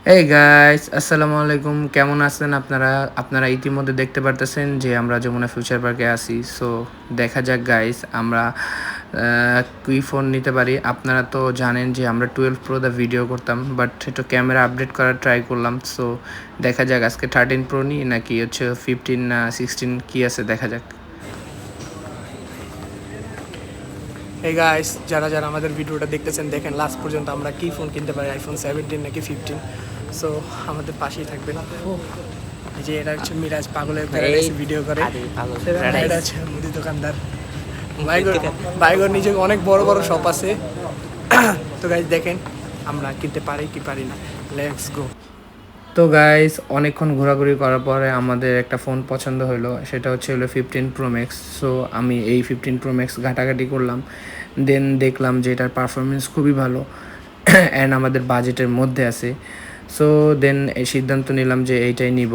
এই গাইস আসসালামু আলাইকুম, কেমন আছেন আপনারা? আপনারা ইতিমধ্যে দেখতে পারতেছেন যে আমরা যমুনা ফিউচার পার্কে আছি। সো দেখা যাক গাইস, আমরা কি ফোন নিতে পারি। আপনারা তো জানেন যে আমরা 12 প্রো দা ভিডিও করতাম, বাট একটু ক্যামেরা আপডেট করার ট্রাই করলাম। সো দেখা যাক আজকে 13 প্রো নিই নাকি হচ্ছে 15 না 16 কি আছে দেখা যাক। এই গাইস, যারা যারা আমাদের ভিডিওটা দেখতেছেন, দেখেন লাস্ট পর্যন্ত আমরা কি ফোন কিনতে পারি, আইফোন 17 নাকি 15। সো আমাদের পাশেই থাকবেন। এই যে এটা হচ্ছে মিরাজ, পাগলের প্যারাডাইস ভিডিও করে। এটা হচ্ছে মুদি দোকানদার। বাইগর নিজে অনেক বড় বড় শপ আছে। তো গাইস দেখেন আমরা কিনতে পারি কি পারি না। Let's go. তো গাইস অনেকক্ষণ ঘোরাঘুরি করার পরে আমাদের একটা ফোন পছন্দ হলো, সেটা হচ্ছে 15 প্রো ম্যাক্স। সো আমি এই 15 প্রো ম্যাক্স ঘাটাঘাটি করলাম, দেন দেখলাম যে এটার পারফরমেন্স খুবই ভালো অ্যান্ড আমাদের বাজেটের মধ্যে আছে। সো দেন এই সিদ্ধান্ত নিলাম যে এইটাই নিব।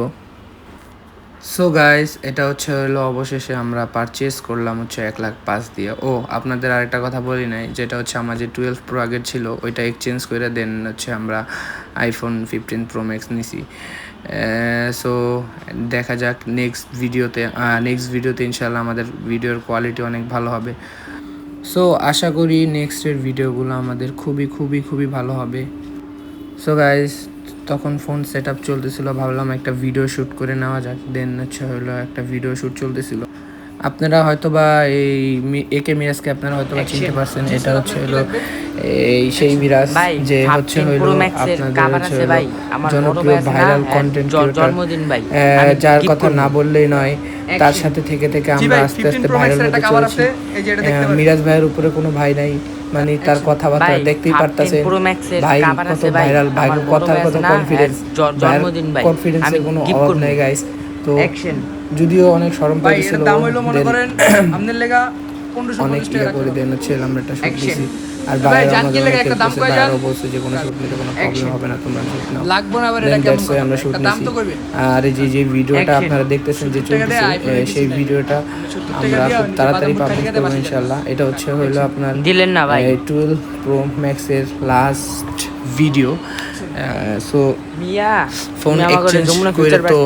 সো গাইস এটা হলো অবশেষে আমরা পারচেস করলাম হচ্ছে 1,05,000 দিয়ে। ও আপনাদের আরেকটা কথা বলি নাই, যেটা হচ্ছে আমার যে 12 প্রো আগের ছিল ওইটা এক্সচেঞ্জ করে দেন হচ্ছে আমরা আইফোন 15 প্রো ম্যাক্স নিছি। সো দেখা যাক নেক্সট ভিডিওতে ইনশাল্লাহ আমাদের ভিডিওর কোয়ালিটি অনেক ভালো হবে। সো আশা করি নেক্সটের ভিডিওগুলো আমাদের খুবই খুবই খুবই ভালো হবে। সো গাইস তখন ফোন সেট আপ চলতেছিল, ভাবলাম একটা ভিডিও শ্যুট করে নেওয়া যাক। দেন হলো একটা ভিডিও শ্যুট চলতেছিল। আপনারা হয়তো বা একে মিরাজকে আপনারা হয়তো বা চিনতে পারছেন। এটা হলো সেই মিরাজ যে হলো আপনাদের জনপ্রিয় ভাইরাল কন্টেন্ট ক্রিয়েটর, যার কথা না বললেই নয়। তার সাথে থেকে থেকে আমরা আস্তে আস্তে ভাইরাল হতে চলেছি। মিরাজ ভাইয়ের উপরে কোনো ভাই নাই, মানে তার কথাবার্তা দেখতেই পারতেছেন ভাই কত ভাইরাল, ভাই কথার কথা কনফিডেন্স, কনফিডেন্সের কোনো অভাব নেই গাইস। তো যদিও অনেক শরম পাইছিল, অনেক ইয়ে করে দেন হচ্ছে আমরা একটা শুট দিছি। আর বাইরে আমাদের বাইরেও বলছে যে কোনো শুট নিতে কোনো প্রবলেম হবে না, তোমরা শুট নাও। আমরা শুট নিছি। আর এই যে ভিডিওটা আপনারা দেখতেছেন যে চলতেছে, সেই ভিডিওটা আমরা খুব তাড়াতাড়ি পাবলিশ করবো ইনশাল্লাহ। এটা হলো আপনার 12 প্রো ম্যাক্সের last video. So phone exchange করে তো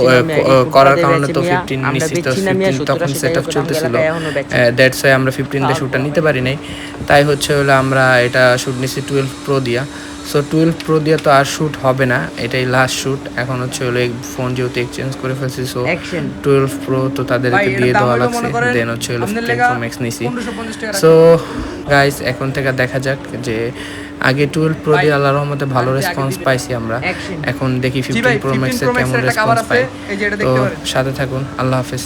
করার কারণে তো 15 নিছি, তো 15 তখন সেটআপ চলতেছিল। দ্যাটস ওয়াই আমরা 15 দিয়ে শ্যুটটা নিতে পারি নাই। তাই হলো আমরা এটা শ্যুট নিছি 12 প্রো দিয়া। সো 12 প্রো দিয়ে তো আর শ্যুট হবে না, এটাই লাস্ট শ্যুট। এখন হলো এই ফোন যেহেতু এক্সচেঞ্জ করে ফেলছি, সো 12 প্রো তো তাদেরকে দিয়ে দেওয়া লাগছে। দেন হলো 15 প্রো ম্যাক্স নিছি। সো গাইস এখন থেকে দেখা যাক যে আগে 12 প্রো দিয়ে আল্লাহর রহমতে ভালো রেসপন্স পাইছি আমরা, এখন দেখি 15 প্রো ম্যাক্সের কেমন রেসপন্স পাই। তো সাথে থাকুন, আল্লাহ হাফেজ।